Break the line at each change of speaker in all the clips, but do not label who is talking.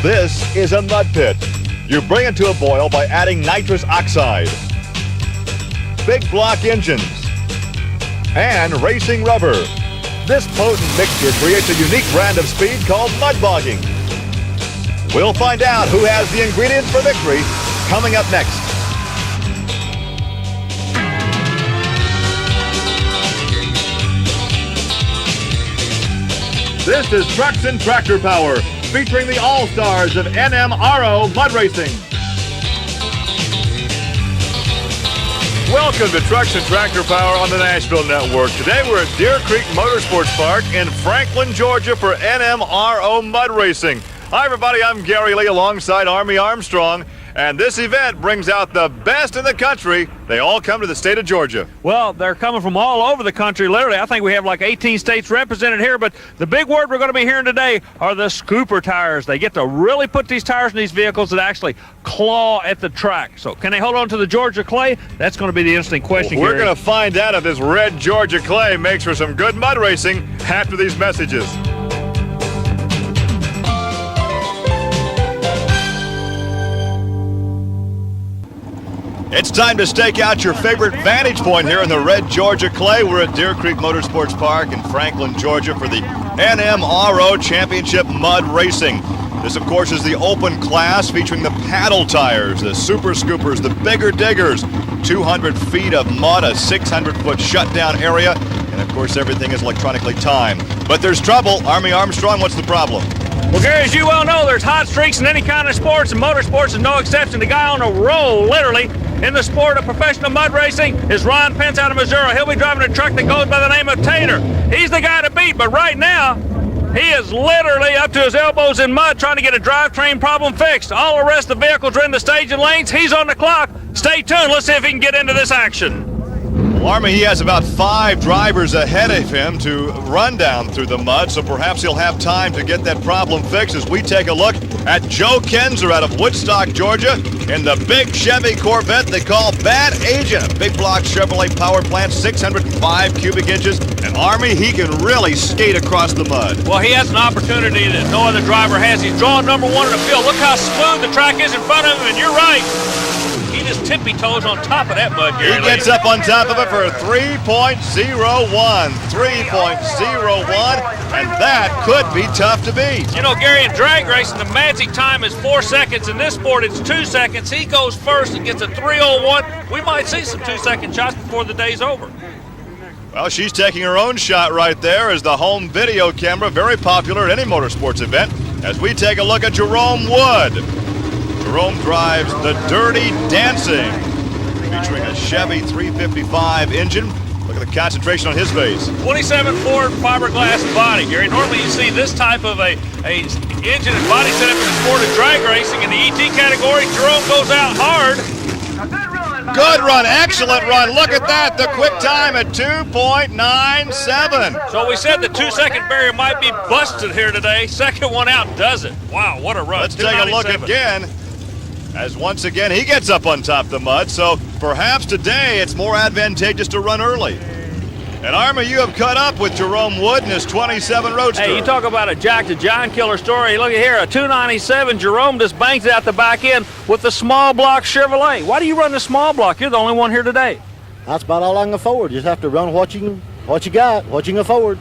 This is a mud pit. You bring it to a boil by adding nitrous oxide, big block engines, and racing rubber. This potent mixture creates a unique brand of speed called mud bogging. We'll find out who has the ingredients for victory coming up next. This is Trucks and Tractor Power, featuring the all-stars of NMRO Mud Racing. Welcome to Trucks and Tractor Power on the Nashville Network. Today we're at Deer Creek Motorsports Park in Franklin, Georgia for NMRO Mud Racing. Hi everybody, I'm Gary Lee alongside Army Armstrong, and this event brings out the best in the country. They all come to the state of Georgia.
Well, they're coming from all over the country, literally. I think we have like 18 states represented here, but the big word we're going to be hearing today are the scooper tires. They get to really put these tires in these vehicles that actually claw at the track. So can they hold on to the Georgia clay? That's going to be the interesting question,
We're
Gary.
going to find out if this red Georgia clay makes for some good mud racing after these messages. It's time to stake out your favorite vantage point here in the red Georgia clay. We're at Deer Creek Motorsports Park in Franklin, Georgia for the NMRO Championship Mud Racing. This, of course, is the open class featuring the paddle tires, the super scoopers, the bigger diggers, 200 feet of mud, a 600-foot shutdown area, and, of course, everything is electronically timed. But there's trouble. Army Armstrong, what's the problem?
Well, Gary, as you well know, there's hot streaks in any kind of sports, and motorsports is no exception. The guy on a roll, literally, in the sport of professional mud racing is Ron Pence out of Missouri. He'll be driving a truck that goes by the name of Tater. He's the guy to beat, but right now, he is literally up to his elbows in mud trying to get a drivetrain problem fixed. All the rest of the vehicles are in the staging lanes. He's on the clock. Stay tuned. Let's see if he can get into this action.
Army, he has about 5 drivers ahead of him to run down through the mud, so perhaps he'll have time to get that problem fixed as we take a look at Joe Kinser out of Woodstock, Georgia, in the big Chevy Corvette they call Bad Agent, a big block Chevrolet power plant, 605 cubic inches. And Army, he can really skate across the mud.
Well, he has an opportunity that no other driver has. He's drawing number 1 in the field. Look how smooth the track is in front of him, and you're right. He just tippy toes on top of that mud, Gary.
He gets up on top of it for 3.01, 3.01, and that could be tough to beat.
You know, Gary, in drag racing, the magic time is 4 seconds. In this sport, it's 2 seconds. He goes first and gets a 3.01. We might see some 2-second shots before the day's over.
Well, she's taking her own shot right there as the home video camera, very popular at any motorsports event, as we take a look at Jerome Wood. Jerome drives the Dirty Dancing, featuring a Chevy 355 engine. Look at the concentration on his face.
27 Ford fiberglass body, Gary. Normally you see this type of a engine and body setup in the sport of drag racing. In the ET category, Jerome goes out hard.
Good run, excellent run. Look at that, the quick time at 2.97.
So we said the 2-second barrier might be busted here today. Second one out does it. Wow, what a run.
Let's take a look again, as once again he gets up on top of the mud. So perhaps today it's more advantageous to run early. And Army, you have caught up with Jerome Wood and his 27 Roadster.
Hey, you talk about a Jack to John killer story. Look at here, a 297. Jerome just bangs it out the back end with the small block Chevrolet. Why do you run the small block? You're the only one here today.
That's about all I can afford. You just have to run what you got, what you can afford.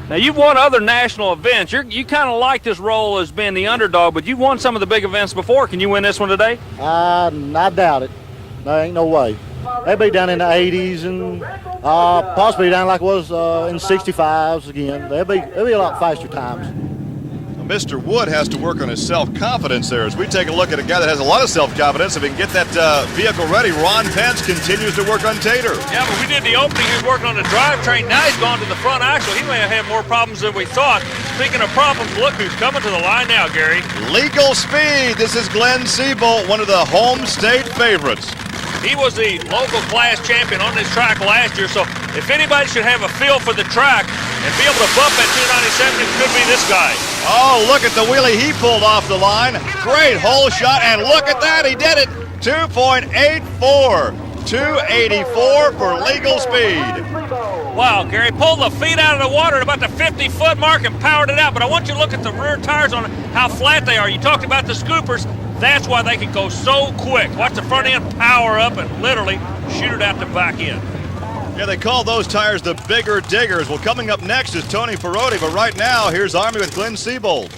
Now, you've won other national events. You kind of like this role as being the underdog, but you've won some of the big events before. Can you win this one today?
I doubt it. There ain't no way. They'll be down in the 80s and possibly down like it was in 65s again. They'll be a lot faster times.
Mr. Wood has to work on his self-confidence there. As we take a look at a guy that has a lot of self-confidence, if he can get that vehicle ready, Ron Pence continues to work on Tater.
Yeah, but we did the opening. He was working on the drivetrain. Now he's gone to the front axle. He may have had more problems than we thought. Speaking of problems, look who's coming to the line now, Gary.
Legal Speed. This is Glenseybold, one of the home state favorites.
He was the local class champion on this track last year, so if anybody should have a feel for the track and be able to bump at 297, it could be this guy.
Oh, look at the wheelie he pulled off the line. Great hole shot, and look at that, he did it. 2.84, 284 for Legal Speed.
Wow, Gary, pulled the feet out of the water at about the 50-foot mark and powered it out. But I want you to look at the rear tires on how flat they are. You talked about the scoopers. That's why they can go so quick. Watch the front end power up and literally shoot it out the back end.
Yeah, they call those tires the bigger diggers. Well, coming up next is Tony Ferodi, but right now, here's Army with Glenseybold.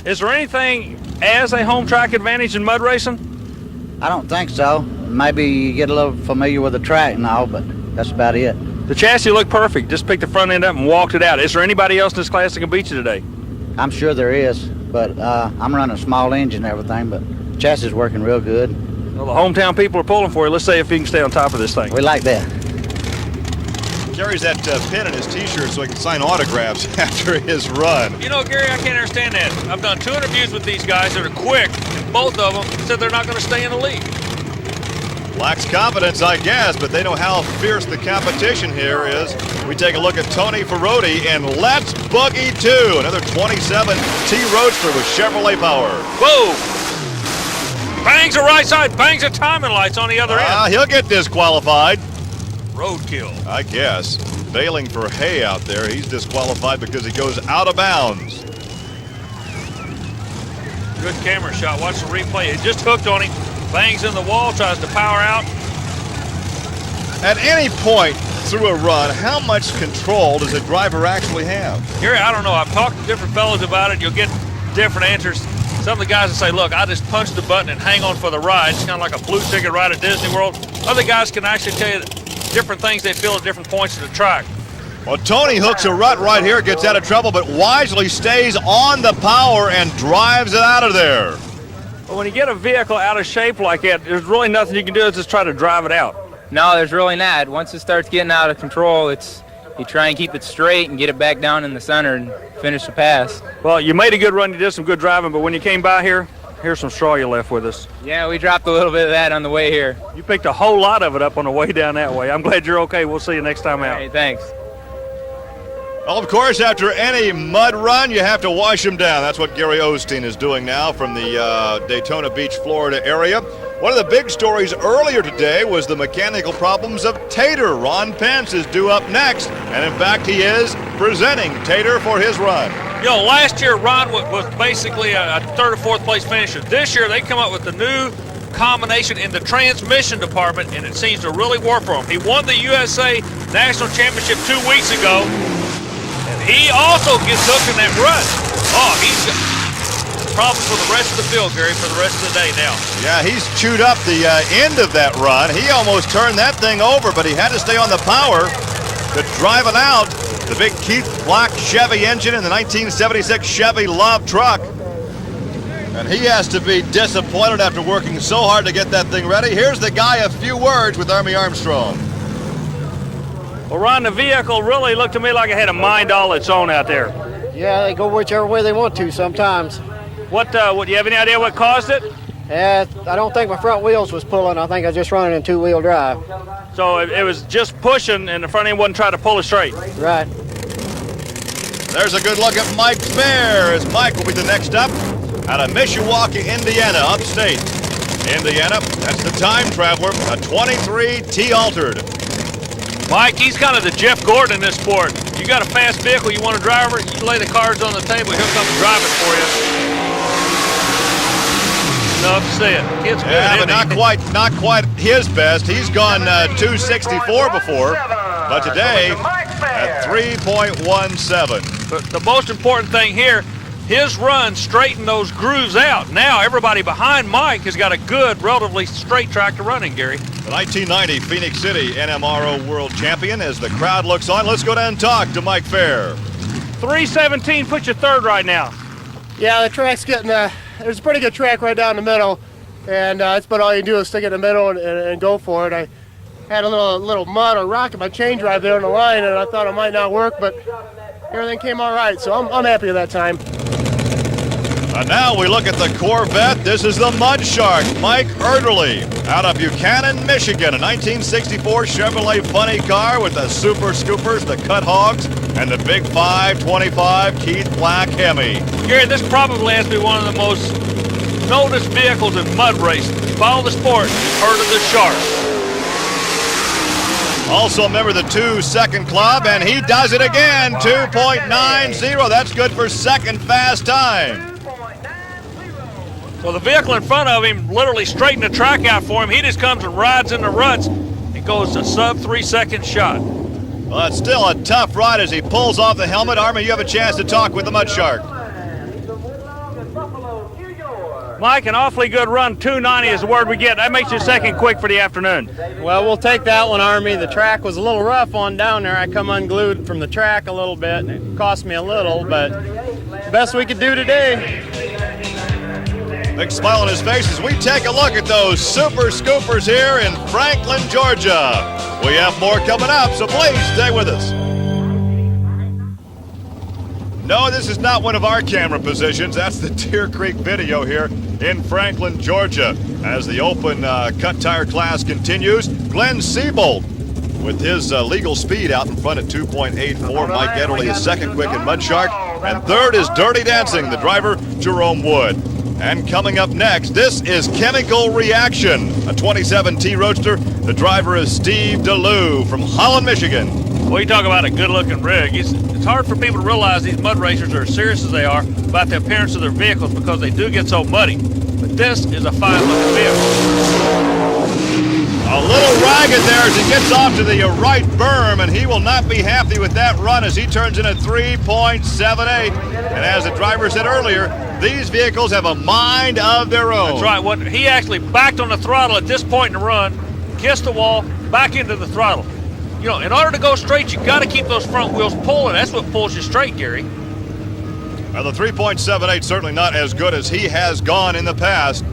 Is there anything as a home track advantage in mud racing?
I don't think so. Maybe you get a little familiar with the track and all, but that's about it.
The chassis looked perfect. Just picked the front end up and walked it out. Is there anybody else in this class that can beat you today?
I'm sure there is, but I'm running a small engine and everything, but the chassis is working real good.
Well, the hometown people are pulling for you. Let's see if you can stay on top of this thing.
We like that.
Carries that pin in his T-shirt so he can sign autographs after his run.
You know, Gary, I can't understand that. I've done 2 interviews with these guys that are quick, and both of them said they're not going to stay in the league.
Lacks confidence, I guess, but they know how fierce the competition here is. We take a look at Tony Ferodi, and let's boogie to another 27 T Roadster with Chevrolet power.
Whoa! Bangs the right side, bangs the timing lights on the other end.
He'll get disqualified.
Roadkill.
I guess. Bailing for hay out there. He's disqualified because he goes out of bounds.
Good camera shot. Watch the replay. It just hooked on him. Bangs in the wall, tries to power out.
At any point through a run, how much control does a driver actually have?
Gary, I don't know. I've talked to different fellows about it. You'll get different answers. Some of the guys will say, look, I just punch the button and hang on for the ride. It's kind of like a blue ticket ride at Disney World. Other guys can actually tell you different things they feel at different points of the track.
Well, Tony hooks a rut right here, gets out of trouble, but wisely stays on the power and drives it out of there.
But when you get a vehicle out of shape like that, there's really nothing you can do is just try to drive it out.
No, there's really not. Once it starts getting out of control, you try and keep it straight and get it back down in the center and finish the pass.
Well, you made a good run, you did some good driving, but when you came by here, here's some straw you left with us.
Yeah, we dropped a little bit of that on the way here.
You picked a whole lot of it up on the way down that way. I'm glad you're okay. We'll see you next time out.
Hey, thanks.
Well, of course, after any mud run, you have to wash them down. That's what Gary Osteen is doing now from the Daytona Beach, Florida area. One of the big stories earlier today was the mechanical problems of Tater. Ron Pence is due up next, and in fact, he is presenting Tater for his run.
You know, last year Ron was basically a 3rd or 4th place finisher. This year they come up with the new combination in the transmission department, and it seems to really work for him. He won the USA National Championship 2 weeks ago. He also gets hooked in that rut. Oh, he's got problems for the rest of the field, Gary, for the rest of the day now.
Yeah, he's chewed up the end of that run. He almost turned that thing over, but he had to stay on the power to drive it out. The big Keith Black Chevy engine in the 1976 Chevy Love truck. And he has to be disappointed after working so hard to get that thing ready. Here's the guy, a few words with Army Armstrong.
Well, Ron, the vehicle really looked to me like it had a mind all its own out there.
Yeah, they go whichever way they want to sometimes.
What do you have any idea what caused it?
I don't think my front wheels was pulling. I think I was just running in 2-wheel drive.
So it was just pushing and the front end wasn't trying to pull it straight.
Right.
There's a good look at Mike Fair, as Mike will be the next up out of Mishawaka, Indiana, upstate. Indiana, that's the time traveler, a 23 T-altered.
Mike, he's kind of the Jeff Gordon in this sport. You got a fast vehicle, you want to drive it, you lay the cards on the table, he'll come and drive it for you. Enough to say it. Kid's good,
yeah, but
isn't
not quite his best. He's gone 264 before, but today at 3.17.
But the most important thing here, his run straightened those grooves out. Now everybody behind Mike has got a good, relatively straight track to run in, Gary.
The 1990 Phoenix City NMRO World Champion. As the crowd looks on, let's go down and talk to Mike Fair.
317 puts you 3rd right now.
Yeah, the track's getting, there's a pretty good track right down the middle, and it's about all you do is stick it in the middle and go for it. I had a little mud or rock in my chain drive there on the line, and I thought it might not work, but everything came all right, so I'm happy with that time.
And now we look at the Corvette. This is the Mudshark Mike Erdely out of Buchanan, Michigan. A 1964 Chevrolet funny car with the Super Scoopers, the Cut Hogs, and the big 525 Keith Black Hemi.
Gary, this probably has to be one of the most noticed vehicles in mud racing. If you follow the sport, you've heard of the Shark.
Also a member of the 2-second club, and he does it again, 2.90. That's good for second fast time.
Well, the vehicle in front of him literally straightened the track out for him. He just comes and rides in the ruts and goes a sub 3-second shot.
Well, it's still a tough ride as he pulls off the helmet. Army, you have a chance to talk with the Mudshark.
Mike, an awfully good run. 290 is the word we get. That makes you second quick for the afternoon.
Well, we'll take that one, Army. The track was a little rough on down there. I come unglued from the track a little bit, and it cost me a little, but best we could do today.
Big smile on his face as we take a look at those super scoopers here in Franklin, Georgia. We have more coming up, so please stay with us. No, this is not one of our camera positions. That's the Deer Creek video here in Franklin, Georgia. As the open cut tire class continues, Glenseybold with his legal speed out in front at 2.84. Mike Ederle is second quick in Mudshark. And third is Dirty Dancing, the driver, Jerome Wood. And coming up next, this is Chemical Reaction, a 27T Roadster. The driver is Steve DeLue from Holland, Michigan.
Well, you talk about a good-looking rig. It's hard for people to realize these mud racers are as serious as they are about the appearance of their vehicles because they do get so muddy. But this is a fine-looking vehicle.
A little ragged there as he gets off to the right berm, and he will not be happy with that run as he turns in at 3.78. And as the driver said earlier, these vehicles have a mind of their own.
That's right. He actually backed on the throttle at this point in the run, kissed the wall, back into the throttle. You know, in order to go straight, you got to keep those front wheels pulling. That's what pulls you straight, Gary.
Well, the 3.78 certainly not as good as he has gone in the past.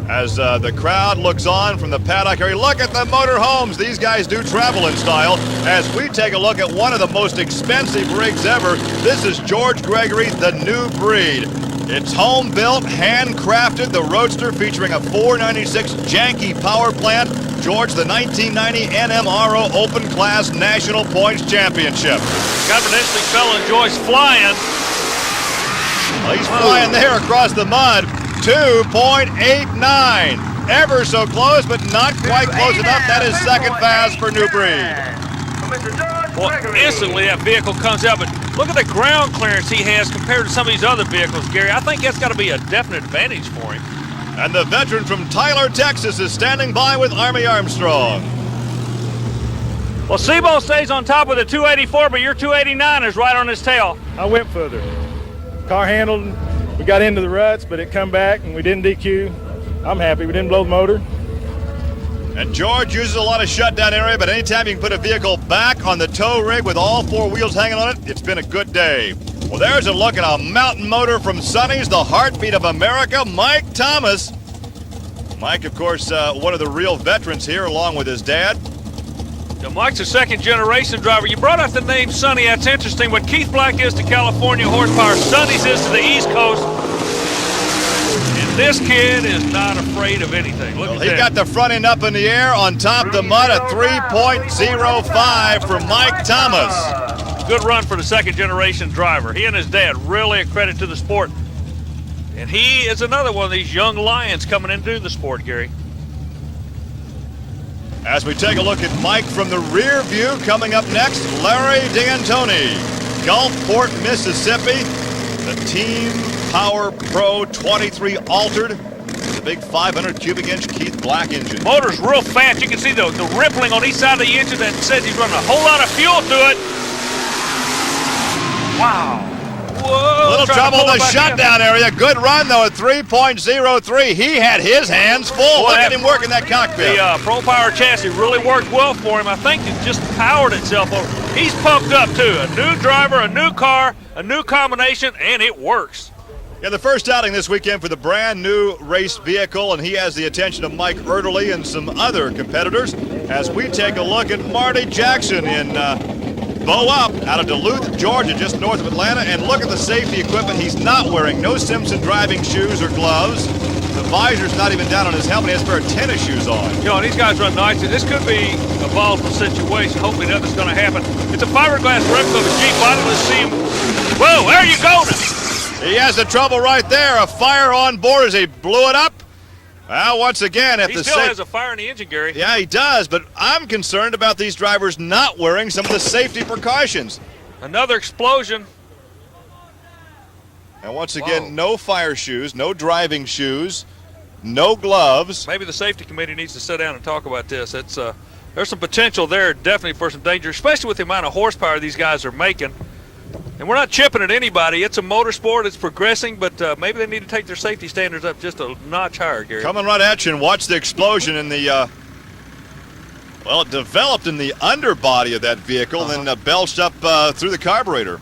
As the crowd looks on from the paddock area, look at the motorhomes. These guys do travel in style. As we take a look at one of the most expensive rigs ever, this is George Gregory, the new breed. It's home-built, handcrafted, the Roadster featuring a 496 Janky power plant. George, the 1990 NMRO Open Class National Points Championship.
Got an interesting fellow, Joyce, flying.
Well, he's flying there across the mud. 2.89. Ever so close, but not quite close enough. That is second fast for New Breed.
Well, instantly that vehicle comes out, but look at the ground clearance he has compared to some of these other vehicles, Gary. I think that's got to be a definite advantage for him.
And the veteran from Tyler, Texas is standing by with Army Armstrong.
Well, Seabold stays on top with a 284, but your 289 is right on his tail.
I went further. Car handled, we got into the ruts, but it come back and we didn't DQ. I'm happy, we didn't blow the motor.
And George uses a lot of shutdown area, but anytime you can put a vehicle back on the tow rig with all four wheels hanging on it, it's been a good day. Well, there's a look at a mountain motor from Sonny's, the heartbeat of America, Mike Thomas. Mike, of course, one of the real veterans here, along with his dad.
Now, Mike's a second-generation driver. You brought up the name Sonny. That's interesting. What Keith Black is to California horsepower, Sonny's is to the East Coast. And this kid is not afraid of anything. Look at that.
He got the front end up in the air on top of the mud at 3.05 for Mike Thomas.
Good run for the second-generation driver. He and his dad really a credit to the sport. And he is another one of these young lions coming into the sport, Gary.
As we take a look at Mike from the rear view, coming up next, Larry Dantoni, Gulfport, Mississippi, the Team Power Pro 23 altered, the big 500 cubic inch Keith Black engine.
Motor's real fast. You can see the rippling on each side of the engine that says he's running a whole lot of fuel to it. Wow. Whoa.
Little trouble in the shutdown area. Good run, though, at 3.03. He had his hands full. Look at him working that cockpit.
The Pro Power chassis really worked well for him. I think it just powered itself over. He's pumped up, too. A new driver, a new car, a new combination, and it works.
Yeah, the first outing this weekend for the brand new race vehicle, and he has the attention of Mike Ederle and some other competitors as we take a look at Marty Jackson in Bow Up out of Duluth, Georgia, just north of Atlanta. And look at the safety equipment he's not wearing. No Simpson driving shoes or gloves. The visor's not even down on his helmet. He has a pair of tennis shoes on.
You know, these guys run nicely. This could be a volatile situation. Hopefully nothing's going to happen. It's a fiberglass replica of a Jeep body. Let's see him. Whoa, there you go now.
He has the trouble right there. A fire on board as he blew it up. Well, once again, if
he
the
still has a fire in the engine, Gary.
Yeah, he does, but I'm concerned about these drivers not wearing some of the safety precautions.
Another explosion.
And once again, no fire shoes, no driving shoes, no gloves.
Maybe the safety committee needs to sit down and talk about this. It's there's some potential there, definitely, for some danger, especially with the amount of horsepower these guys are making. And we're not chipping at anybody. It's a motorsport. It's progressing, but maybe they need to take their safety standards up just a notch higher, Gary.
Coming right at you, and watch the explosion in the, well, it developed in the underbody of that vehicle and then belched up through the carburetor.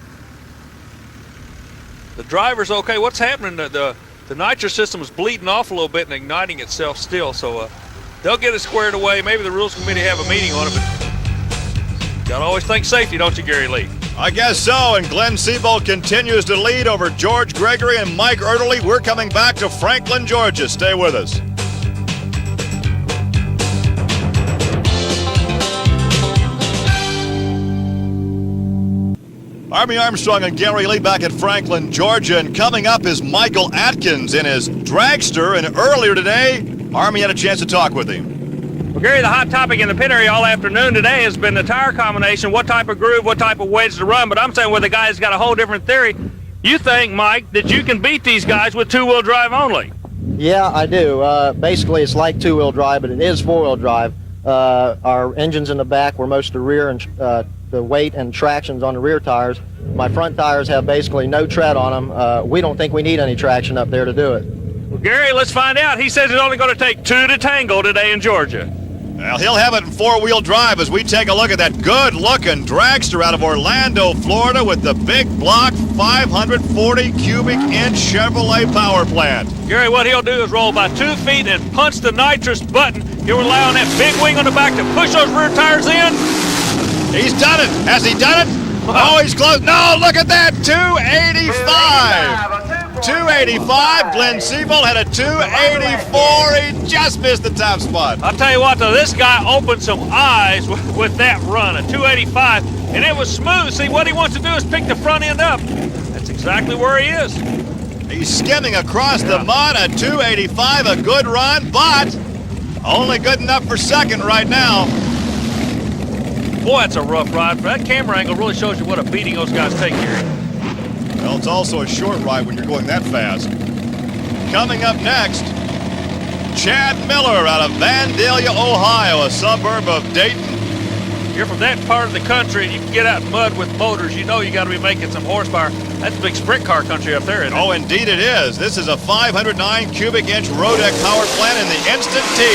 The driver's okay. What's happening? The nitrous system is bleeding off a little bit and igniting itself still, so they'll get it squared away. Maybe the rules committee have a meeting on it, but gotta always think safety, don't you, Gary Lee?
I guess so, and Glenseybold continues to lead over George Gregory and Mike Erderly. We're coming back to Franklin, Georgia. Stay with us. Army Armstrong and Gary Lee back at Franklin, Georgia, and coming up is Michael Atkins in his dragster, and earlier today, Army had a chance to talk with him.
Well, Gary, the hot topic in the pit area all afternoon today has been the tire combination, what type of groove, what type of wedge to run, but I'm saying where the guy's got a whole different theory. You think, Mike, that you can beat these guys with two-wheel drive only?
Yeah, I do. Basically, it's like two-wheel drive, but it is four-wheel drive. Our engines in the back were most of the rear, and the weight and traction's on the rear tires. My front tires have basically no tread on them. We don't think we need any traction up there to do it.
Well, Gary, let's find out. He says it's only going to take two to tango today in Georgia.
Well, he'll have it in four-wheel drive as we take a look at that good-looking dragster out of Orlando, Florida, with the big block 540 cubic inch Chevrolet power plant.
Gary, what he'll do is roll about 2 feet and punch the nitrous button. He'll rely on that big wing on the back to push those rear tires in.
He's done it. Has he done it? Oh, he's close. No, look at that. 285. 285. Glenseybold had a 284. He just missed the top spot.
I'll tell you what, though, this guy opened some eyes with that run, a 285, and it was smooth. See, what he wants to do is pick the front end up. That's exactly where he is.
He's skimming across the mud, a 285, a good run, but only good enough for second right now.
Boy, that's a rough ride. That camera angle really shows you what a beating those guys take here.
Well, it's also a short ride when you're going that fast. Coming up next, Chad Miller out of Vandalia, Ohio, a suburb of Dayton.
You're from that part of the country and you can get out in mud with motors. You know you got to be making some horsepower. That's big sprint car country up there, isn't it?
Oh, indeed it is. This is a 509 cubic inch Rodec power plant in the Instant T.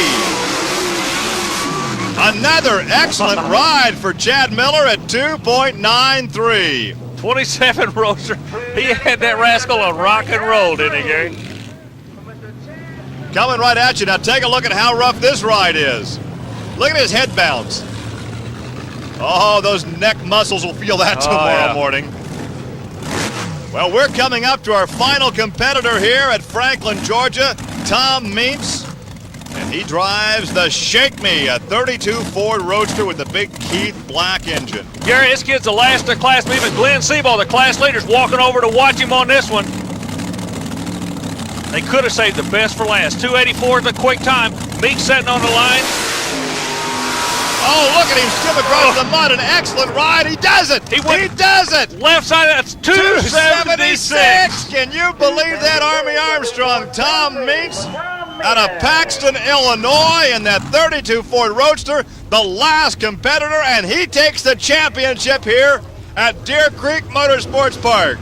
Another excellent ride for Chad Miller at 2.93.
27 roadster. He had that rascal on rock and roll, didn't he, Gary?
Coming right at you. Now take a look at how rough this ride is. Look at his head bounce. Oh, those neck muscles will feel that tomorrow morning. Well, we're coming up to our final competitor here at Franklin, Georgia, Tom Meents. And he drives the Shake Me, a 32 Ford Roadster with the big Keith Black engine.
Gary, this kid's the last of class. Even Glenseybold, the class leader's walking over to watch him on this one. They could have saved the best for last. 284 is a quick time. Meeks sitting on the line.
Oh, look at him skim across the mud. An excellent ride. He does it. He does it.
Left side, that's 276.
Can you believe that, Army Armstrong? Tom Meeks out of Paxton, Illinois, in that 32 Ford Roadster, the last competitor, and he takes the championship here at Deer Creek Motorsports Park.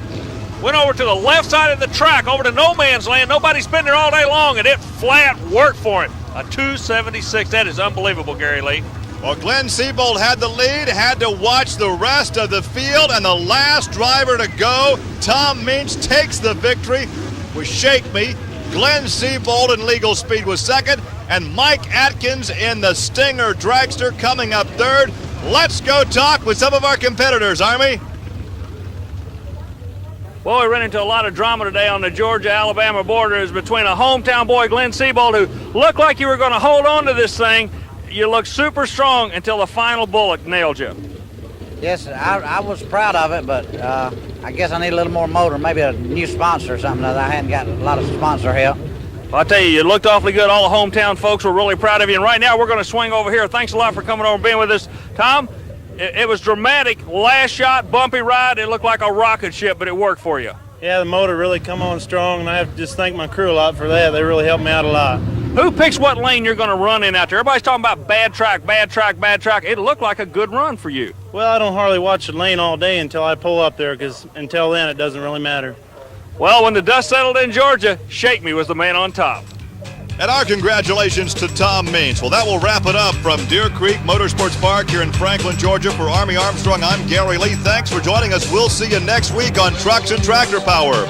Went over to the left side of the track, over to no man's land. Nobody's been there all day long, and it flat worked for it. A 276. That is unbelievable, Gary Lee.
Well, Glenseybold had the lead, had to watch the rest of the field, and the last driver to go, Tom Meents, takes the victory with Shake Me. Glenseybold in Legal Speed was second, and Mike Atkins in the Stinger Dragster coming up third. Let's go talk with some of our competitors, Army.
Well, we ran into a lot of drama today on the Georgia-Alabama border. It was between a hometown boy, Glenseybold, who looked like you were going to hold on to this thing. You looked super strong until the final bullet nailed you.
Yes, I was proud of it, but I guess I need a little more motor, maybe a new sponsor or something. I hadn't got a lot of sponsor help.
Well, I tell you, you looked awfully good. All the hometown folks were really proud of you. And right now, we're going to swing over here. Thanks a lot for coming over and being with us. Tom, it was dramatic. Last shot, bumpy ride. It looked like a rocket ship, but it worked for you.
Yeah, the motor really come on strong, and I have to just thank my crew a lot for that. They really helped me out a lot.
Who picks what lane you're going to run in out there? Everybody's talking about bad track, bad track, bad track. It looked like a good run for you.
Well, I don't hardly watch the lane all day until I pull up there, because until then, it doesn't really matter.
Well, when the dust settled in Georgia, Shake Me was the man on top.
And our congratulations to Tom Means. Well, that will wrap it up from Deer Creek Motorsports Park here in Franklin, Georgia. For Army Armstrong, I'm Gary Lee. Thanks for joining us. We'll see you next week on Trucks and Tractor Power.